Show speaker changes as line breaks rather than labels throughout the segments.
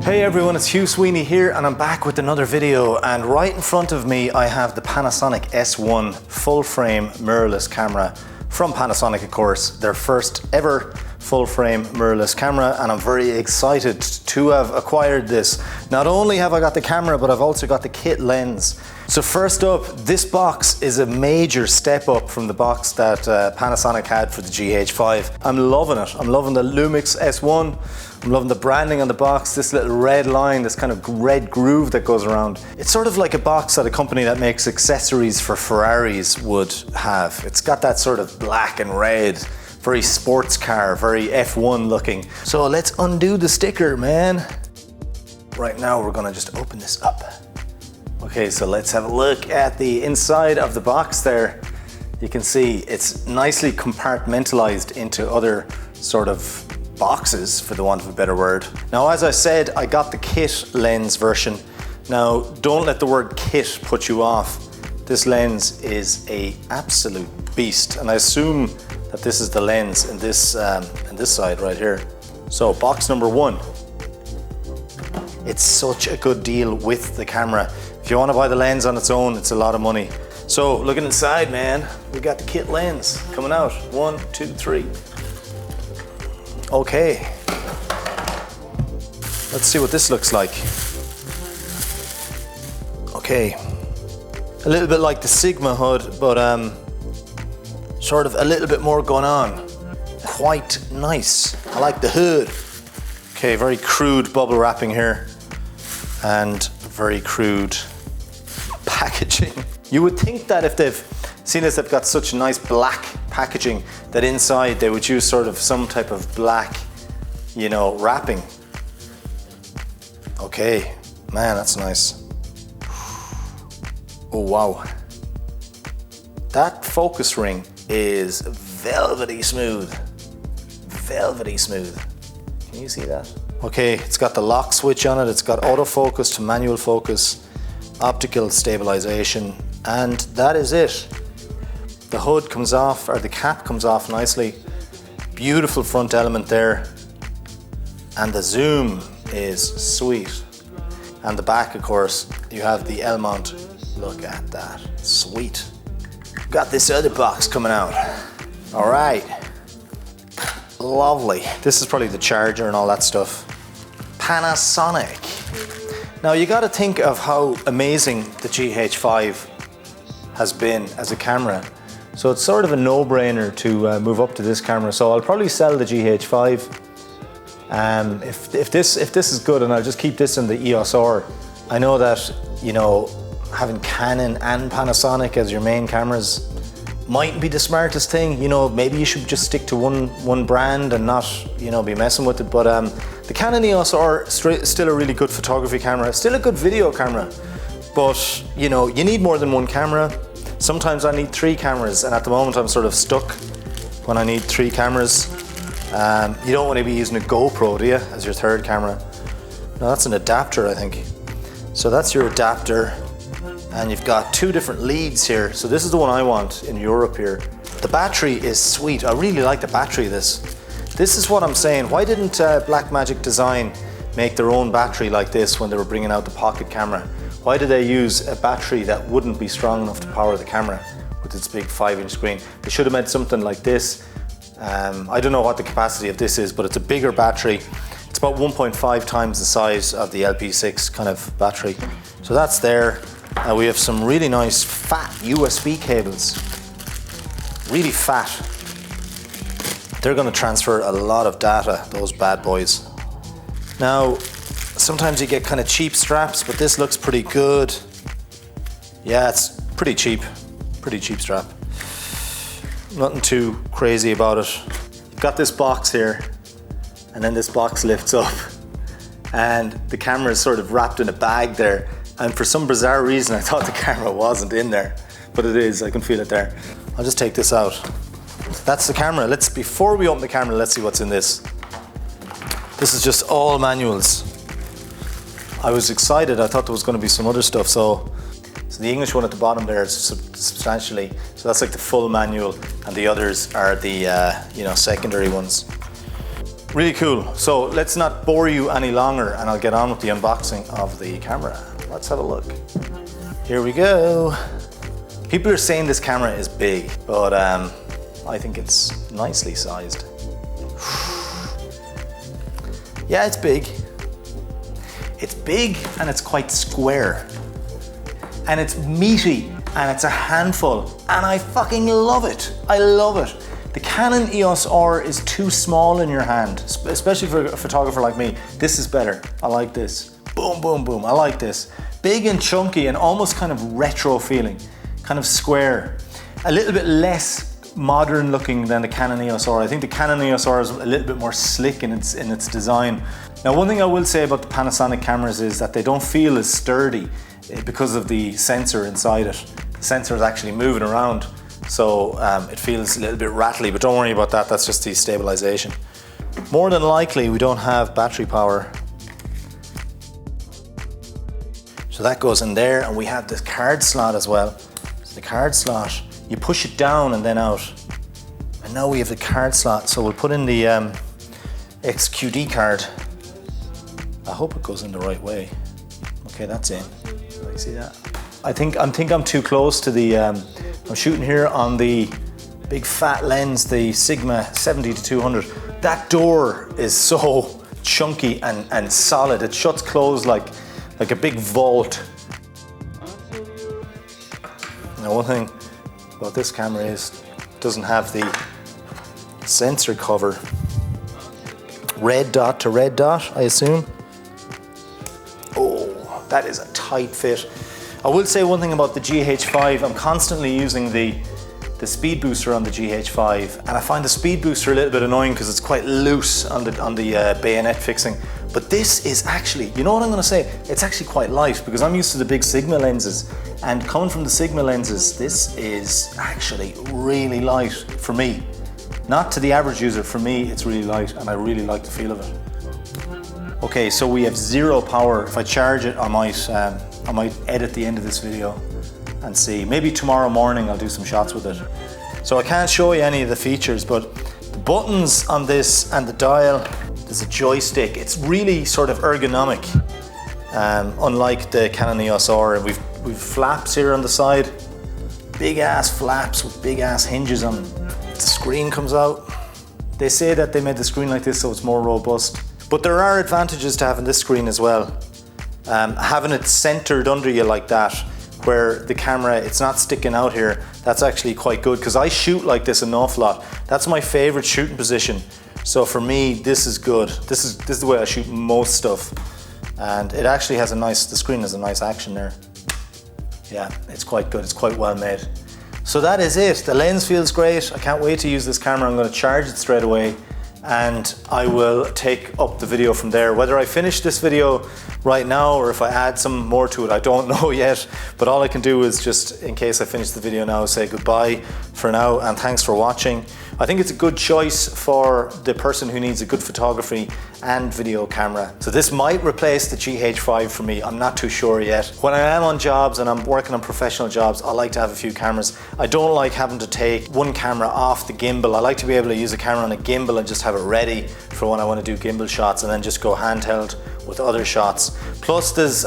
Hey everyone, it's Hugh Sweeney here and I'm back with another video, and right in front of me I have the Panasonic S1 full frame mirrorless camera from Panasonic, of course, their first ever full frame mirrorless camera, and I'm very excited to have acquired this. Not only have I got the camera, but I've also got the kit lens. So first up, this box is a major step up from the box that Panasonic had for the GH5. I'm loving it. I'm loving the Lumix S1. I'm loving the branding on the box, this little red line, this kind of red groove that goes around. It's sort of like a box that a company that makes accessories for Ferraris would have. It's got that sort of black and red, very sports car, very F1 looking. So let's undo the sticker, man. Right now we're gonna just open this up. Okay, so let's have a look at the inside of the box there. You can see it's nicely compartmentalized into other sort of boxes, for the want of a better word. Now, as I said, I got the kit lens version. Now, don't let the word kit put you off. This lens is an absolute beast, and I assume that this is the lens in this side right here. So, box number one. It's such a good deal with the camera. If you want to buy the lens on its own, it's a lot of money. So, looking inside, man, we got the kit lens coming out. 1, 2, 3. Okay, let's see what this looks like. Okay, a little bit like the Sigma hood, but sort of a little bit more going on. Quite nice. I like the hood. Okay, very crude bubble wrapping here and very crude packaging. You would think that if they've seen as they've got such nice black packaging, that inside they would use sort of some type of black, you know, wrapping. Okay, man, that's nice. Oh wow. That focus ring is velvety smooth. Velvety smooth. Can you see that? Okay, it's got the lock switch on it. It's got autofocus to manual focus, optical stabilization, and that is it. The hood comes off, or the cap comes off nicely. Beautiful front element there. And the zoom is sweet. And the back, of course, you have the L mount. Look at that, sweet. Got this other box coming out. All right, lovely. This is probably the charger and all that stuff. Panasonic. Now you gotta think of how amazing the GH5 has been as a camera. So it's sort of a no-brainer to move up to this camera. So I'll probably sell the GH5 if this is good, and I'll just keep this in the EOS R. I know that, you know, having Canon and Panasonic as your main cameras mightn't be the smartest thing. You know, maybe you should just stick to one brand and not, you know, be messing with it. But the Canon EOS R is still a really good photography camera, still a good video camera. But, you know, you need more than one camera. Sometimes I need 3 cameras, and at the moment I'm sort of stuck when I need 3 cameras. You don't want to be using a GoPro, do you, as your third camera? No, that's an adapter, I think. So that's your adapter, and you've got 2 different leads here. So this is the one I want in Europe here. The battery is sweet. I really like the battery of this. This is what I'm saying. Why didn't Blackmagic Design make their own battery like this when they were bringing out the pocket camera? Why did they use a battery that wouldn't be strong enough to power the camera with its big 5-inch screen? They should have made something like this. I don't know what the capacity of this is, but it's a bigger battery. It's about 1.5 times the size of the LP6 kind of battery. So that's there. We have some really nice fat USB cables. Really fat. They're going to transfer a lot of data, those bad boys. Now, sometimes you get kind of cheap straps, but this looks pretty good. Yeah, it's pretty cheap strap. Nothing too crazy about it. You've got this box here, and then this box lifts up, and the camera is sort of wrapped in a bag there. And for some bizarre reason, I thought the camera wasn't in there, but it is. I can feel it there. I'll just take this out. That's the camera. Before we open the camera, let's see what's in this. This is just all manuals. I was excited. I thought there was going to be some other stuff. So the English one at the bottom there is substantially. So that's like the full manual, and the others are the secondary ones. Really cool. So let's not bore you any longer, and I'll get on with the unboxing of the camera. Let's have a look. Here we go. People are saying this camera is big, but I think it's nicely sized. Yeah, it's big. It's big and it's quite square. And it's meaty and it's a handful, and I fucking love it. I love it. The Canon EOS R is too small in your hand, especially for a photographer like me. This is better. I like this. Boom, boom, boom. I like this. Big and chunky and almost kind of retro feeling, kind of square. A little bit less modern looking than the Canon EOS R. I think the Canon EOS R is a little bit more slick in its design. Now, one thing I will say about the Panasonic cameras is that they don't feel as sturdy because of the sensor inside it. The sensor is actually moving around, so it feels a little bit rattly, but don't worry about that. That's just the stabilization. More than likely, we don't have battery power. So that goes in there, and we have this card slot as well. So the card slot, you push it down and then out. And now we have the card slot, so we'll put in the XQD card. I hope it goes in the right way. Okay, that's in. So you see that? I think I'm too close to the, I'm shooting here on the big fat lens, the Sigma 70-200. That door is so chunky and solid. It shuts closed like a big vault. Now, one thing about this camera is it doesn't have the sensor cover. Red dot to red dot, I assume. Oh, that is a tight fit. I will say one thing about the GH5. I'm constantly using the speed booster on the GH5, and I find the speed booster a little bit annoying because it's quite loose on the bayonet fixing. But this is actually, you know what I'm going to say? It's actually quite light, because I'm used to the big Sigma lenses, and coming from the Sigma lenses, this is actually really light for me. Not to the average user, for me it's really light, and I really like the feel of it. Okay, so we have zero power. If I charge it, I might edit the end of this video and see. Maybe tomorrow morning I'll do some shots with it. So I can't show you any of the features, but the buttons on this and the dial, there's a joystick. It's really sort of ergonomic, unlike the Canon EOS R. And we've flaps here on the side, big ass flaps with big ass hinges on them. The screen comes out. They say that they made the screen like this so it's more robust, but there are advantages to having this screen as well. Having it centered under you like that, where the camera, it's not sticking out here, that's actually quite good, because I shoot like this an awful lot. That's my favorite shooting position. So for me, this is good. This is the way I shoot most stuff. And it actually has the screen has a nice action there. Yeah, it's quite good, it's quite well made. So that is it. The lens feels great. I can't wait to use this camera. I'm going to charge it straight away, and I will take up the video from there. Whether I finish this video right now or if I add some more to it, I don't know yet. But all I can do is just, in case I finish the video now, say goodbye for now, and thanks for watching. I think it's a good choice for the person who needs a good photography and video camera. So this might replace the GH5 for me. I'm not too sure yet. When I am on jobs and I'm working on professional jobs, I like to have a few cameras. I don't like having to take one camera off the gimbal. I like to be able to use a camera on a gimbal and just have it ready for when I want to do gimbal shots, and then just go handheld with other shots. Plus there's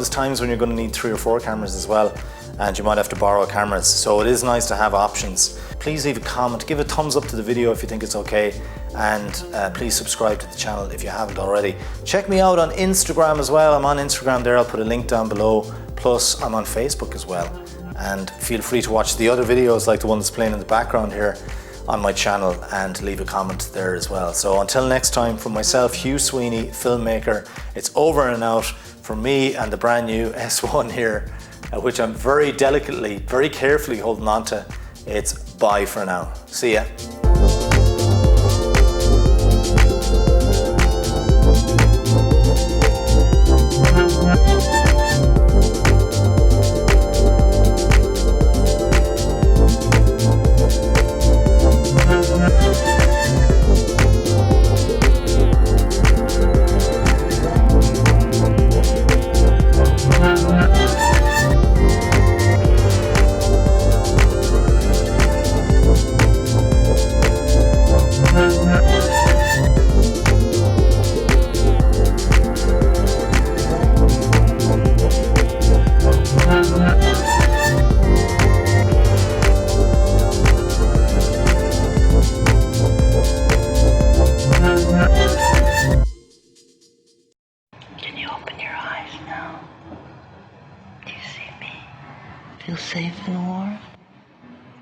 times when you're going to need 3 or 4 cameras as well, and you might have to borrow cameras. So it is nice to have options. Please leave a comment, give a thumbs up to the video if you think it's okay, and please subscribe to the channel if you haven't already. Check me out on Instagram as well. I'm on Instagram there, I'll put a link down below. Plus I'm on Facebook as well. And feel free to watch the other videos like the one that's playing in the background here on my channel, and leave a comment there as well. So until next time, from myself, Hugh Sweeney, filmmaker, it's over and out from me and the brand new S1 here, which I'm very delicately, very carefully holding on to. It's Bye for now. See ya.
Can you open your eyes now? Do you see me? Feel safe and warm?